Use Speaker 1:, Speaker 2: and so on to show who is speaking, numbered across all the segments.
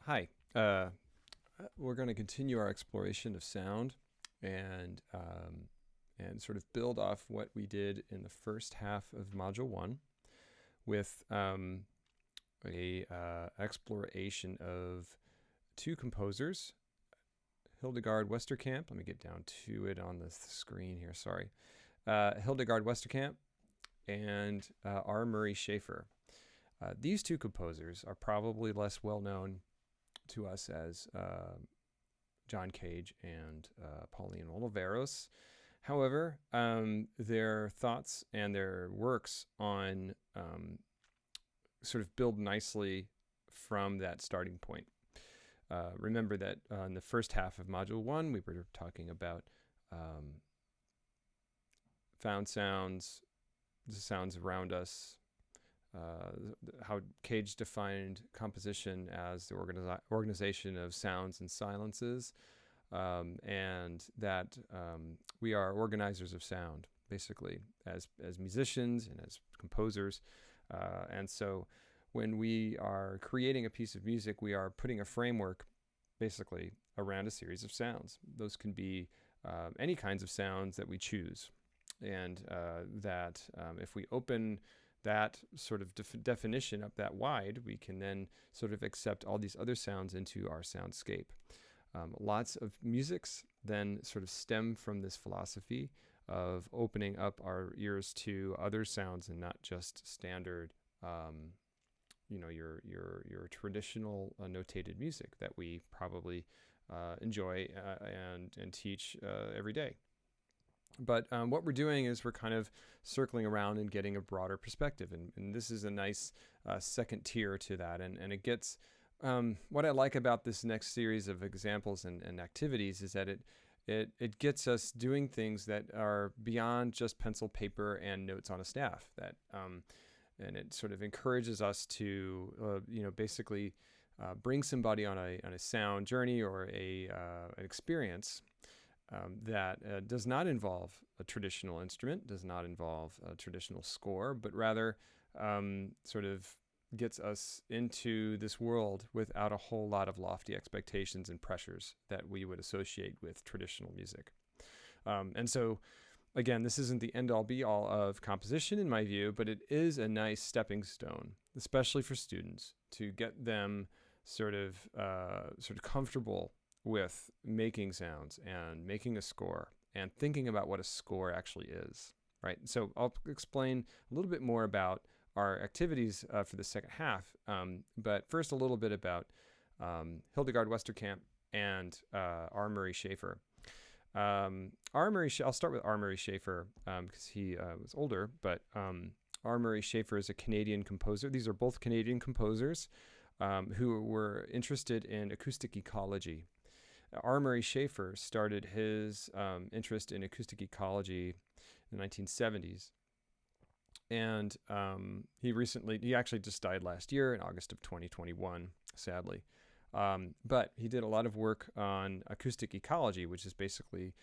Speaker 1: Hi. We're going to continue our exploration of sound and sort of build off what we did in the first half of Module 1 with a exploration of two composers, Hildegard Westerkamp. Let me get down to it on the screen here, sorry. Hildegard Westerkamp and R. Murray Schafer. These two composers are probably less well known to us as John Cage and Pauline Oliveros. However, their thoughts and their works on sort of build nicely from that starting point. Remember that in the first half of Module 1, we were talking about found sounds, the sounds around us, how Cage defined composition as the organization of sounds and silences, and that we are organizers of sound, basically, as musicians and as composers. And so when we are creating a piece of music, we are putting a framework, basically, around a series of sounds. Those can be any kinds of sounds that we choose. And that if we open that sort of definition up that wide, we can then sort of accept all these other sounds into our soundscape. Lots of musics then sort of stem from this philosophy of opening up our ears to other sounds and not just standard, your traditional notated music that we probably enjoy and teach every day. But what we're doing is we're kind of circling around and getting a broader perspective. And this is a nice second tier to that. And it gets, what I like about this next series of examples and activities is that it gets us doing things that are beyond just pencil, paper, and notes on a staff. And it sort of encourages us to, basically bring somebody on a sound journey or an experience that does not involve a traditional instrument, does not involve a traditional score, but rather sort of gets us into this world without a whole lot of lofty expectations and pressures that we would associate with traditional music. And so, again, this isn't the end-all be-all of composition in my view, but it is a nice stepping stone, especially for students, to get them sort of comfortable with making sounds and making a score and thinking about what a score actually is, right? So I'll explain a little bit more about our activities for the second half, but first a little bit about Hildegard Westerkamp and R. Murray Schafer. I'll start with R. Murray Schafer because he was older, but R. Murray Schafer is a Canadian composer. These are both Canadian composers who were interested in acoustic ecology. R. Murray Schafer started his interest in acoustic ecology in the 1970s. And he actually just died last year in August of 2021, sadly. But he did a lot of work on acoustic ecology, which is basically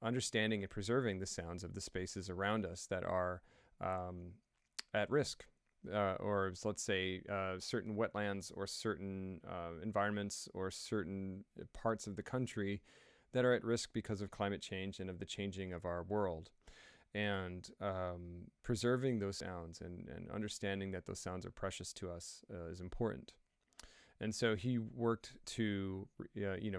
Speaker 1: understanding and preserving the sounds of the spaces around us that are at risk. Or let's say certain wetlands or certain environments or certain parts of the country that are at risk because of climate change and of the changing of our world. And preserving those sounds and understanding that those sounds are precious to us is important. And so he worked to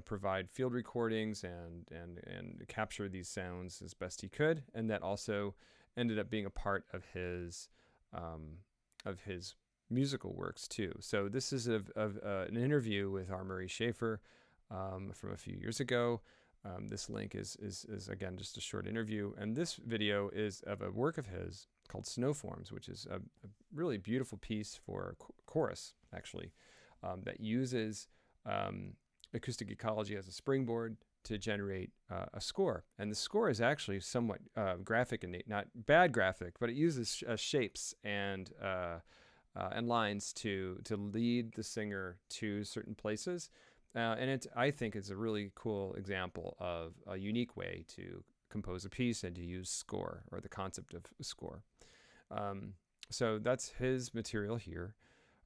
Speaker 1: provide field recordings and capture these sounds as best he could, and that also ended up being a part of his musical works too. So this is an interview with R. Murray Schafer from a few years ago. This link is again just a short interview, and this video is of a work of his called Snowforms, which is a really beautiful piece for chorus, actually, that uses acoustic ecology as a springboard to generate a score. And the score is actually somewhat graphic and not bad graphic, but it uses shapes and lines to lead the singer to certain places. And I think it's a really cool example of a unique way to compose a piece and to use score, or the concept of score. So that's his material here.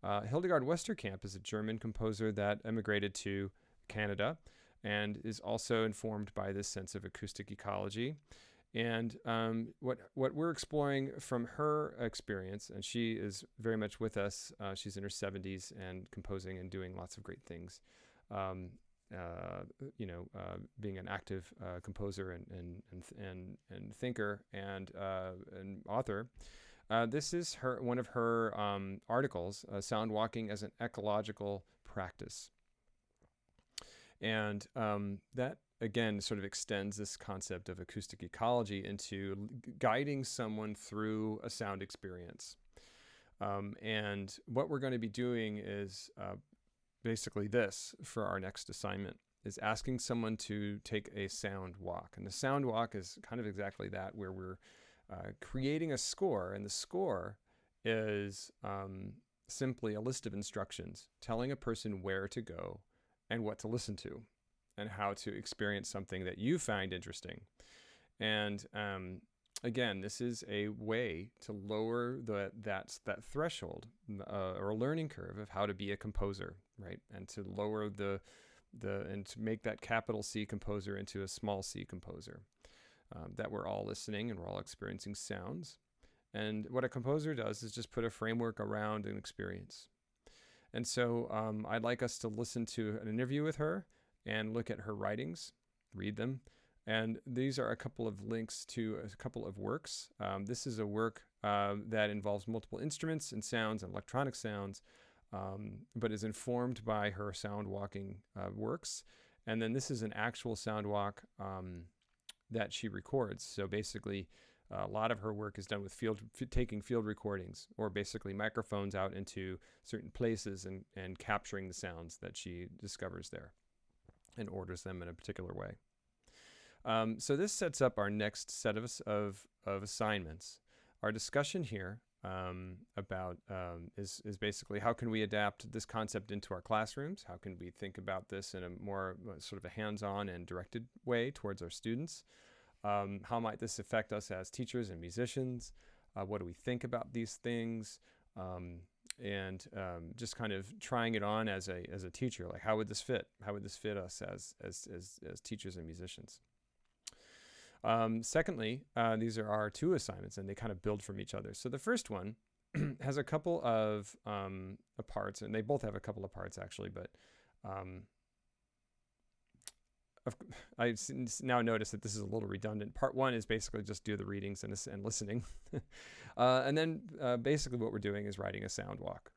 Speaker 1: Hildegard Westerkamp is a German composer that emigrated to Canada and is also informed by this sense of acoustic ecology. And what we're exploring from her experience, and she is very much with us. She's in her 70s and composing and doing lots of great things. Being an active composer and thinker and author. This is one of her articles, Sound Walking as an Ecological Practice. And that, again, sort of extends this concept of acoustic ecology into guiding someone through a sound experience. And what we're going to be doing is basically this for our next assignment, is asking someone to take a sound walk. And the sound walk is kind of exactly that, where we're creating a score, and the score is simply a list of instructions telling a person where to go and what to listen to and how to experience something that you find interesting. And again, this is a way to lower that threshold or a learning curve of how to be a composer, right? And to lower and to make that capital C composer into a small c composer. That we're all listening and we're all experiencing sounds. And what a composer does is just put a framework around an experience. And so I'd like us to listen to an interview with her and look at her writings, read them. And these are a couple of links to a couple of works. This is a work that involves multiple instruments and sounds and electronic sounds, but is informed by her sound walking works. And then this is an actual sound walk that she records. So basically, a lot of her work is done with taking field recordings, or basically microphones out into certain places and capturing the sounds that she discovers there and orders them in a particular way. So this sets up our next set of assignments. Our discussion here is basically how can we adapt this concept into our classrooms? How can we think about this in a more sort of a hands-on and directed way towards our students? How might this affect us as teachers and musicians? What do we think about these things? And just kind of trying it on as a teacher, like how would this fit? How would this fit us as teachers and musicians? Secondly, these are our two assignments, and they kind of build from each other. So the first one has a couple of parts, and they both have a couple of parts actually, but I now notice that this is a little redundant. Part one is basically just do the readings and listening. And then basically what we're doing is writing a sound walk.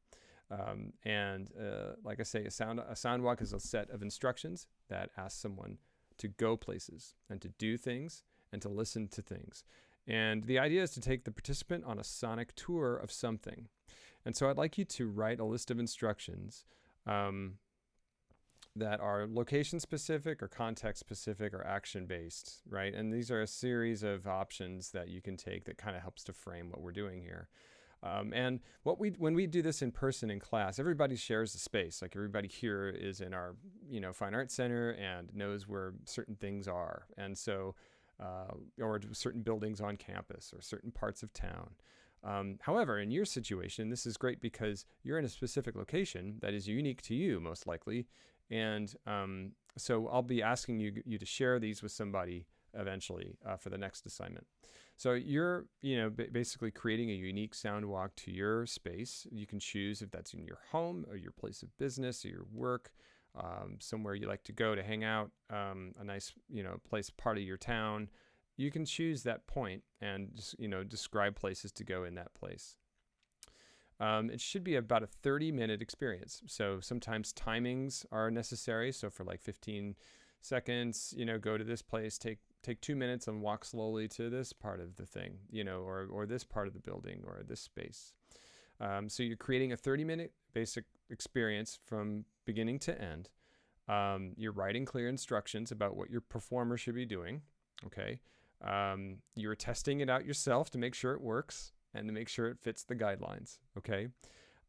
Speaker 1: Like I say, a sound walk is a set of instructions that ask someone to go places and to do things and to listen to things. And the idea is to take the participant on a sonic tour of something. And so I'd like you to write a list of instructions that are location specific or context specific or action based, right? And these are a series of options that you can take that kind of helps to frame what we're doing here. And when we do this in person in class, everybody shares the space. Like everybody here is in our, Fine Arts Center and knows where certain things are. And so, or certain buildings on campus or certain parts of town. However, in your situation, this is great because you're in a specific location that is unique to you, most likely. And so I'll be asking you to share these with somebody eventually for the next assignment. So you're, basically creating a unique sound walk to your space. You can choose if that's in your home or your place of business or your work, somewhere you like to go to hang out, a nice, place, part of your town. You can choose that point and just, describe places to go in that place. It should be about a 30-minute experience. So sometimes timings are necessary. So for like 15 seconds, go to this place, take 2 minutes and walk slowly to this part of the thing, or this part of the building or this space. So you're creating a 30-minute basic experience from beginning to end. You're writing clear instructions about what your performer should be doing. Okay. You're testing it out yourself to make sure it works and to make sure it fits the guidelines. Okay.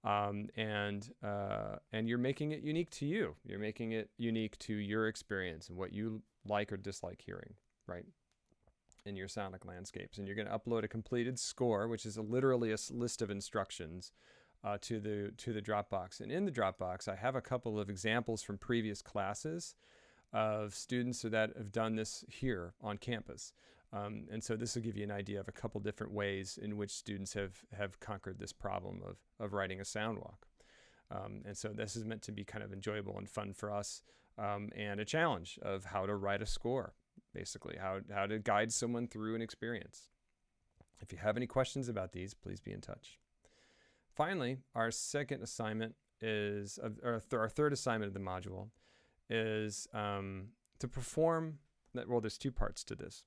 Speaker 1: And you're making it unique to you. You're making it unique to your experience and what you like or dislike hearing, right, in your sonic landscapes. And you're going to upload a completed score, which is literally a list of instructions to the Dropbox. And in the Dropbox, I have a couple of examples from previous classes of students that have done this here on campus. And so this will give you an idea of a couple different ways in which students have conquered this problem of writing a sound walk. And so this is meant to be kind of enjoyable and fun for us, and a challenge of how to write a score, basically, how to guide someone through an experience. If you have any questions about these, please be in touch. Finally, our second assignment is, our third assignment of the module is to perform, well, there's two parts to this.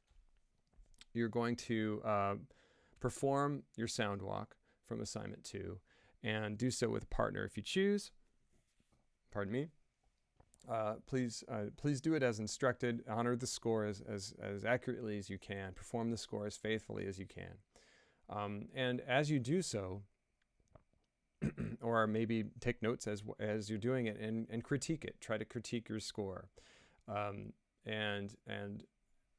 Speaker 1: You're going to perform your sound walk from assignment 2 and do so with a partner if you choose. Pardon me. Please do it as instructed. Honor the score as accurately as you can. Perform the score as faithfully as you can. And as you do so, or maybe take notes as you're doing it and critique it. Try to critique your score, and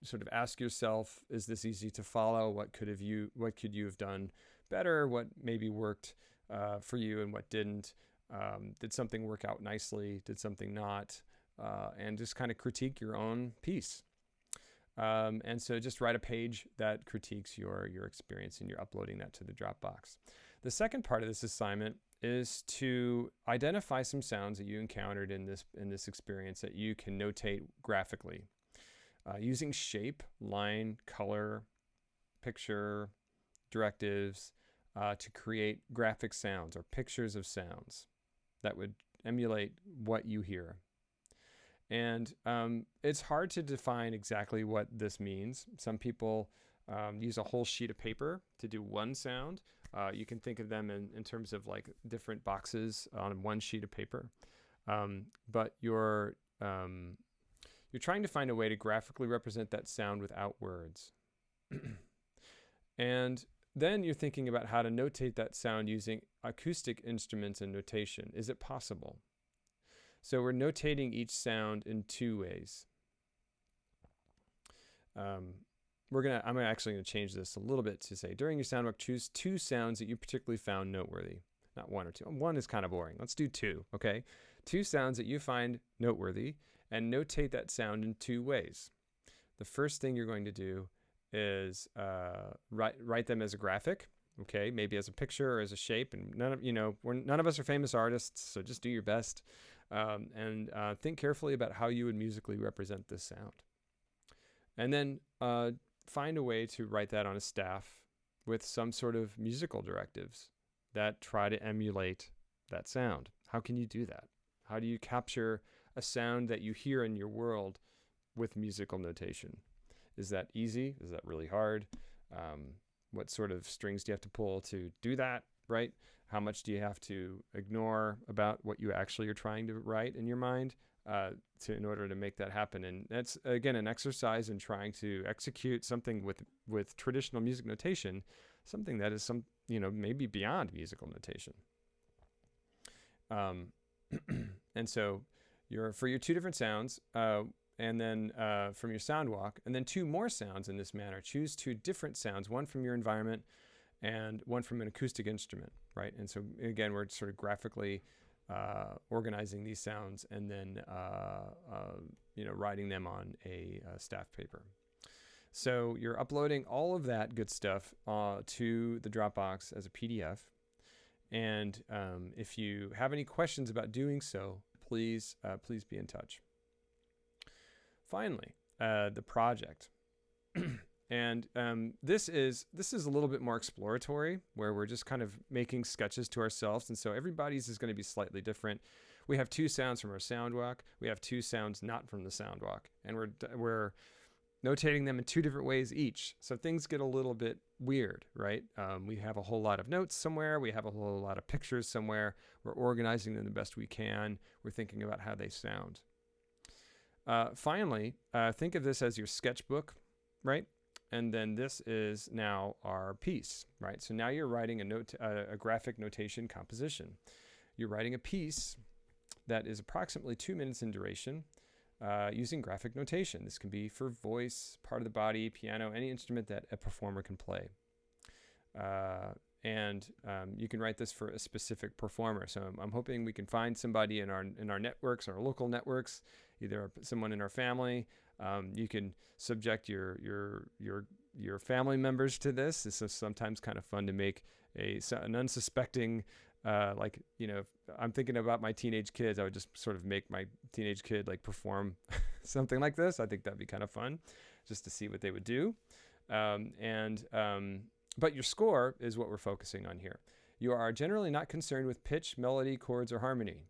Speaker 1: sort of ask yourself: is this easy to follow? What could you have done better? What maybe worked for you and what didn't? Did something work out nicely? Did something not? And just kind of critique your own piece. And so just write a page that critiques your experience, and you're uploading that to the Dropbox. The second part of this assignment is to identify some sounds that you encountered in this experience that you can notate graphically, using shape, line, color, picture, directives, to create graphic sounds or pictures of sounds that would emulate what you hear. And it's hard to define exactly what this means. Some people use a whole sheet of paper to do one sound. You can think of them in terms of like different boxes on one sheet of paper. But you're trying to find a way to graphically represent that sound without words. And then you're thinking about how to notate that sound using acoustic instruments and notation. Is it possible? So we're notating each sound in two ways. I'm actually going to change this a little bit to say, during your sound walk, choose two sounds that you particularly found noteworthy. Not one or two. One is kind of boring. Let's do two, okay? Two sounds that you find noteworthy, and notate that sound in two ways. The first thing you're going to do is write them as a graphic, okay? Maybe as a picture or as a shape. And none of us are famous artists, so just do your best. And think carefully about how you would musically represent this sound. And then find a way to write that on a staff with some sort of musical directives that try to emulate that sound. How can you do that? How do you capture a sound that you hear in your world with musical notation? Is that easy? Is that really hard? What sort of strings do you have to pull to do that, right? How much do you have to ignore about what you actually are trying to write in your mind in order to make that happen? And that's, again, an exercise in trying to execute something with traditional music notation, something that is maybe beyond musical notation. And so for your two different sounds, and then from your sound walk, and then two more sounds in this manner. Choose two different sounds, one from your environment and one from an acoustic instrument, right? And so again, we're sort of graphically organizing these sounds and then writing them on a staff paper. So you're uploading all of that good stuff to the Dropbox as a PDF. And if you have any questions about doing so, please be in touch. Finally, the project. And this is a little bit more exploratory, where we're just kind of making sketches to ourselves. And so everybody's is going to be slightly different. We have two sounds from our sound walk. We have two sounds not from the sound walk. And we're notating them in two different ways each. So things get a little bit weird, right? We have a whole lot of notes somewhere. We have a whole lot of pictures somewhere. We're organizing them the best we can. We're thinking about how they sound. Finally, think of this as your sketchbook, right? And then this is now our piece, right? So now you're writing a graphic notation composition. You're writing a piece that is approximately 2 minutes in duration, using graphic notation. This can be for voice, part of the body, piano, any instrument that a performer can play. and you can write this for a specific performer. So I'm hoping we can find somebody in our networks, our local networks, either someone in our family. You can subject your family members to this. This is sometimes kind of fun to make an unsuspecting, like, you know, I'm thinking about my teenage kids. I would just sort of make my teenage kid like perform something like this. I think that'd be kind of fun just to see what they would do. But your score is what we're focusing on here. You are generally not concerned with pitch, melody, chords, or harmony.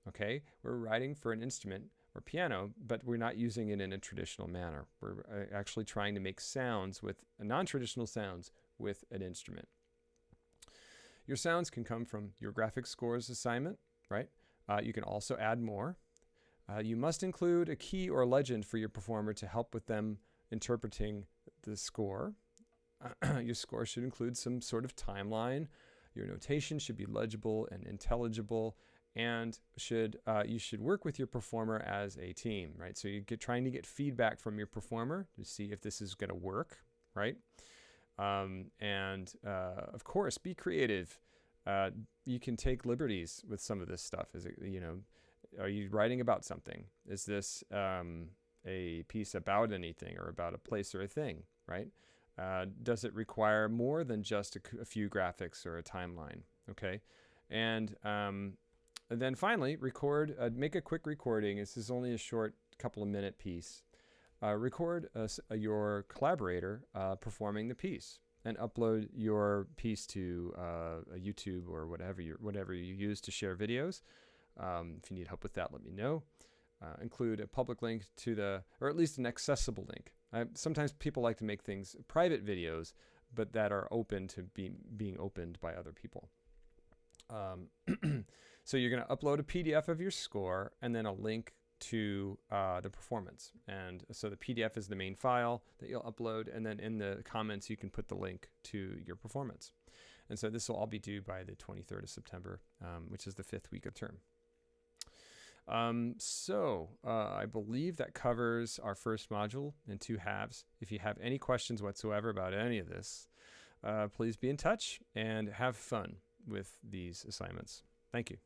Speaker 1: Okay? We're writing for an instrument or piano, but we're not using it in a traditional manner. We're actually trying to make sounds with non-traditional sounds with an instrument. Your sounds can come from your graphic scores assignment, right? You can also add more. You must include a key or legend for your performer to help with them interpreting the score. Your score should include some sort of timeline. Your notation should be legible and intelligible, and you should work with your performer as a team, right? So you're trying to get feedback from your performer to see if this is going to work, right? Of course, be creative. You can take liberties with some of this stuff. Is it, you know, are you writing about something? Is this a piece about anything or about a place or a thing, right? Does it require more than just a few graphics or a timeline? Okay. And then finally, make a quick recording. This is only a short couple of minute piece. Record your collaborator performing the piece and upload your piece to a YouTube or whatever you use to share videos. If you need help with that, let me know. Include a public link or at least an accessible link. Sometimes people like to make things private videos, but that are open to being opened by other people. So you're going to upload a PDF of your score and then a link to the performance. And so the PDF is the main file that you'll upload, and then in the comments you can put the link to your performance. And so this will all be due by the 23rd of September, which is the 5th week of term. I believe that covers our first module in 2 halves. If you have any questions whatsoever about any of this, please be in touch and have fun with these assignments. Thank you.